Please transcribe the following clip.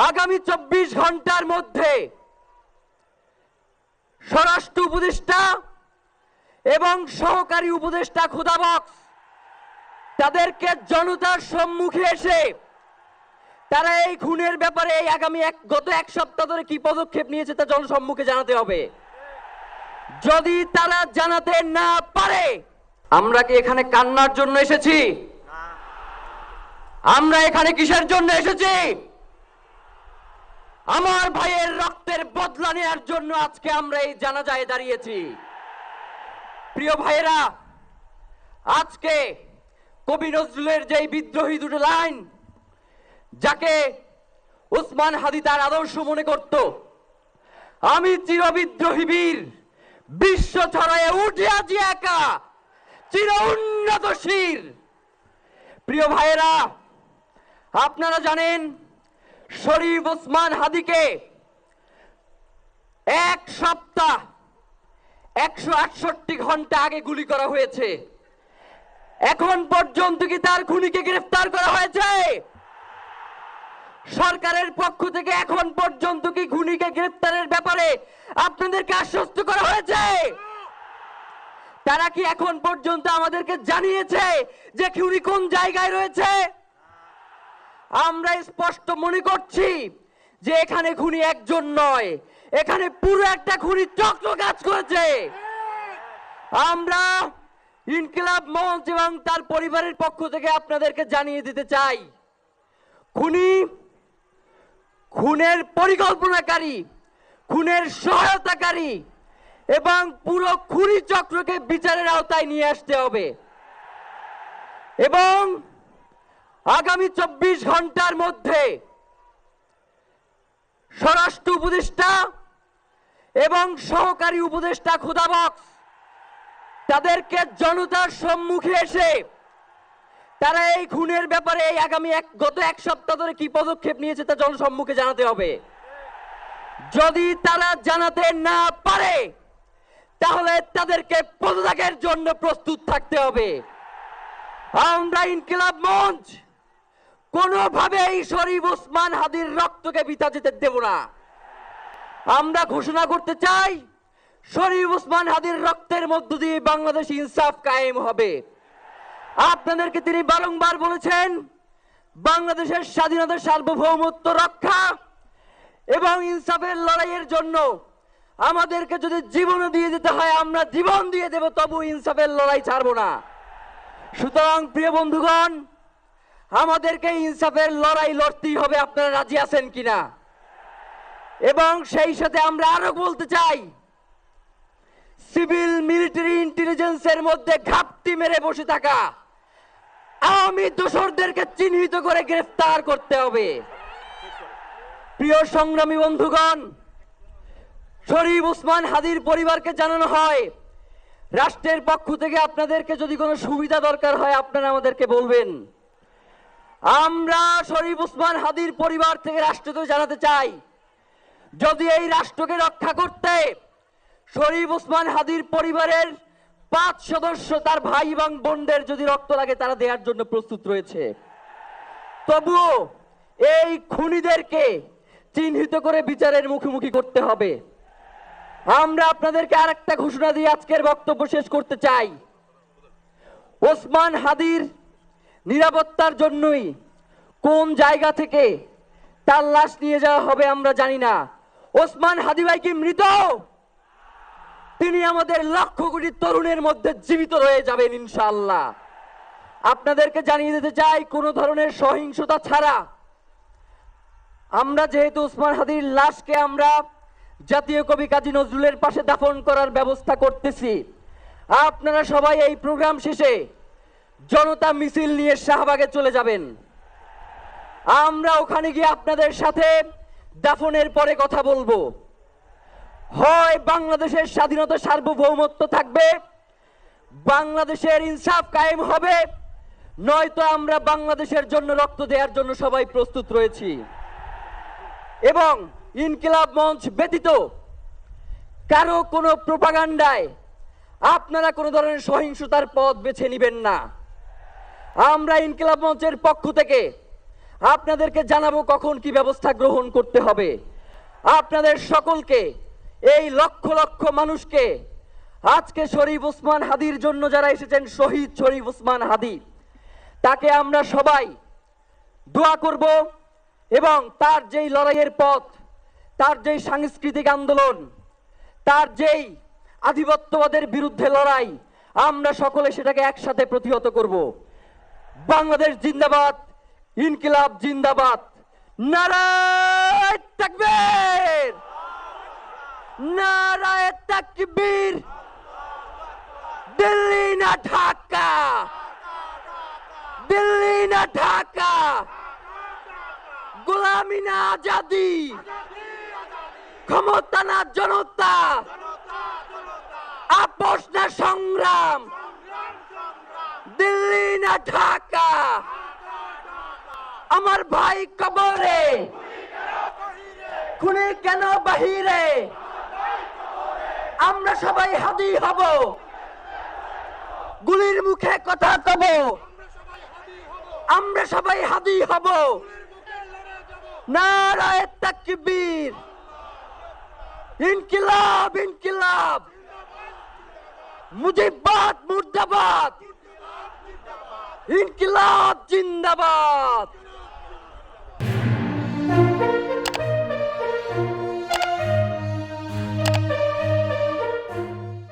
আগামী 24 ঘন্টার মধ্যে স্বরাষ্ট্র উপদেষ্টা এবং সহকারী উপদেষ্টা খুদাবক্স তাদেরকে জনতার সম্মুখে এসে তারা এই খুনের ব্যাপারে গত এক সপ্তাহ ধরে কি পদক্ষেপ নিয়েছে তা জনসম্মুখে জানাতে হবে। যদি তারা জানাতে না পারে, আমরা কি এখানে কান্নার জন্য এসেছি? আমরা এখানে কিসের জন্য এসেছি? আমার ভাইয়ের রক্তের বদলা নেওয়ার জন্য আজকে আমরা এই জানাজায় দাঁড়িয়েছি। প্রিয় ভাইয়েরা, আজকে কবি নজরুলের যেই বিদ্রোহী দুটো লাইন, যাকে ওসমান হাদি তার আদর্শ মনে করত, আমি চিরবিদ্রোহী বীর, বিশ্ব ছড়ায় উঠে আজি একা, চির উন্নত শির। প্রিয় ভাইয়েরা, আপনারা জানেন শরীফ ওসমান হাদিকে এক সপ্তাহ 168 ঘন্টা আগে গুলি করা হয়েছে। এখন পর্যন্ত কি তার খুনিকে গ্রেফতার করা হয়েছে? সরকারের পক্ষ থেকে এখন পর্যন্ত কি খুনিকে গ্রেফতারের ব্যাপারে আপনাদেরকে আশ্বস্ত করা হয়েছে? তারা কি এখন পর্যন্ত আমাদেরকে জানিয়েছে যে খুনি কোন জায়গায় রয়েছে? আমরা স্পষ্ট মনে করছি যে এখানে খুনি একজন নয়, এখানে পুরো একটা খুনি চক্র কাজ করেছে। আমরা ইনকিলাব মঞ্চ এবং তার পরিবারের পক্ষ থেকে আপনাদেরকে জানিয়ে দিতে চাই, খুনের পরিকল্পনাকারী, খুনের সহায়তাকারী এবং পুরো খুনি চক্রকে বিচারের আওতায় নিয়ে আসতে হবে এবং আগামী 24 ঘন্টার মধ্যে স্বরাষ্ট্র উপদেষ্টা এবং সহকারী উপদেষ্টা খুদাবক্স তাদেরকে জনতার সম্মুখে এসে তারা এই খুনের ব্যাপারে গত এক সপ্তাহ ধরে কি পদক্ষেপ নিয়েছে তা জনসম্মুখে জানাতে হবে। যদি তারা জানাতে না পারে, তাহলে তাদেরকে পদত্যাগের জন্য প্রস্তুত থাকতে হবে। আমরা ইনকিলাব মঞ্চ কোনোভাবেই শরীফ ওসমান হাদির রক্তকে বৃথা যেতে দেব না। আমরা ঘোষণা করতে চাই, শরীফ ওসমান হাদির রক্তের মধ্য দিয়ে বাংলাদেশ ইনসাফ কায়েম হবে। আপনাদেরকে তিনি বারংবার বলেছেন, বাংলাদেশের স্বাধীনতা, সার্বভৌমত্ব রক্ষা এবং ইনসাফের লড়াইয়ের জন্য আমাদেরকে যদি জীবন দিয়ে দিতে হয় আমরা জীবন দিয়ে দেব, তবু ইনসাফের লড়াই ছাড়বো না। সুতরাং প্রিয় বন্ধুগণ, আমাদেরকে ইনসাফের লড়াই লড়তেই হবে। আপনারা রাজি আছেন কিনা? এবং সেই সাথে আমরা আরো বলতে চাই, সিভিল মিলিটারি ইন্টেলিজেন্সের মধ্যে ঘাপটি মেরে বসে থাকা আওয়ামী দোসরদেরকে চিহ্নিত করে গ্রেফতার করতে হবে। প্রিয় সংগ্রামী বন্ধুগণ, শরীফ ওসমান হাদির পরিবারকে জানানো হয়, রাষ্ট্রের পক্ষ থেকে আপনাদেরকে যদি কোনো সুবিধা দরকার হয় আপনারা আমাদেরকে বলবেন। আমরা শরীফ ওসমান হাদির পরিবার থেকে রাষ্ট্রকে জানাতে চাই, যদি এই রাষ্ট্রকে রক্ষা করতে শরীফ ওসমান হাদির পরিবারের 5 সদস্য, তার ভাই এবং বোনদের যদি রক্ত লাগে তারা দেওয়ার জন্য প্রস্তুত রয়েছে, তবুও এই খুনিদেরকে চিহ্নিত করে বিচারের মুখোমুখি করতে হবে। আমরা আপনাদেরকে আরেকটা ঘোষণা দিয়ে আজকের বক্তব্য শেষ করতে চাই, ওসমান হাদির নিরাপত্তার জন্যই কোন জায়গা থেকে তার লাশ নিয়ে যাওয়া হবে আমরা জানি না। ওসমান হাদি ভাই কি মৃত? তিনি আমাদের লক্ষ কোটি তরুণের মধ্যে জীবিত রয়ে যাবেন ইনশাআল্লাহ। আপনাদেরকে জানিয়ে দিতে চাই, কোনো ধরনের সহিংসতা ছাড়া আমরা যেহেতু ওসমান হাদির লাশকে আমরা জাতীয় কবি কাজী নজরুলের পাশে দাফন করার ব্যবস্থা করতেছি, আপনারা সবাই এই প্রোগ্রাম শেষে জনতা মিছিল নিয়ে শাহবাগে চলে যাবেন। আমরা ওখানে গিয়ে আপনাদের সাথে দাফনের পরে কথা বলবো। হয় বাংলাদেশের স্বাধীনতা, সার্বভৌমত্ব থাকবে, বাংলাদেশের ইনসাফ কায়েম হবে, নয়তো আমরা বাংলাদেশের জন্য রক্ত দেওয়ার জন্য সবাই প্রস্তুত রয়েছি। এবং ইনকিলাব মঞ্চ ব্যতীত কারো কোনো প্রোপাগান্ডায় আপনারা কোনো ধরনের সহিংসতার পথ বেছে নেবেন না। আমরা ইনকিলাব মঞ্চের পক্ষ থেকে আপনাদেরকে জানাবো কখন কি ব্যবস্থা গ্রহণ করতে হবে। আপনাদের সকলকে, এই লক্ষ লক্ষ মানুষকে, আজকে শরীফ ওসমান হাদির জন্য যারা এসেছেন, শহীদ শরীফ ওসমান হাদি, তাকে আমরা সবাই দোয়া করব এবং তার যেই লড়াইয়ের পথ, তার যেই সাংস্কৃতিক আন্দোলন, তার যেই আধিপত্যবাদের বিরুদ্ধে লড়াই, আমরা সকলে সেটাকে একসাথে প্রতিহত করব। বাংলাদেশ জিন্দাবাদ, ইনকিলাব জিন্দাবাদ, নারায়ে তাকবীর, নারায়ে তাকবীর। দিল্লি না ঢাকা, দিল্লি না ঢাকা, গোলামি না আজাদি, ক্ষমতা না জনতা, আপোষ না সংগ্রাম, দিল্লি না ঢাকা। আমার ভাই কবরে, খুনি কেন বাহিরে, আমরা সবাই হাদি হব, গুলির মুখে কথা কব, আমরা সবাই হাদি হব। নারায়ে তাকবীর, ইনকিলাব ইনকিলাব, মুজিবাদ মুর্দাবাদ, ইনকিলাব জিন্দাবাদ।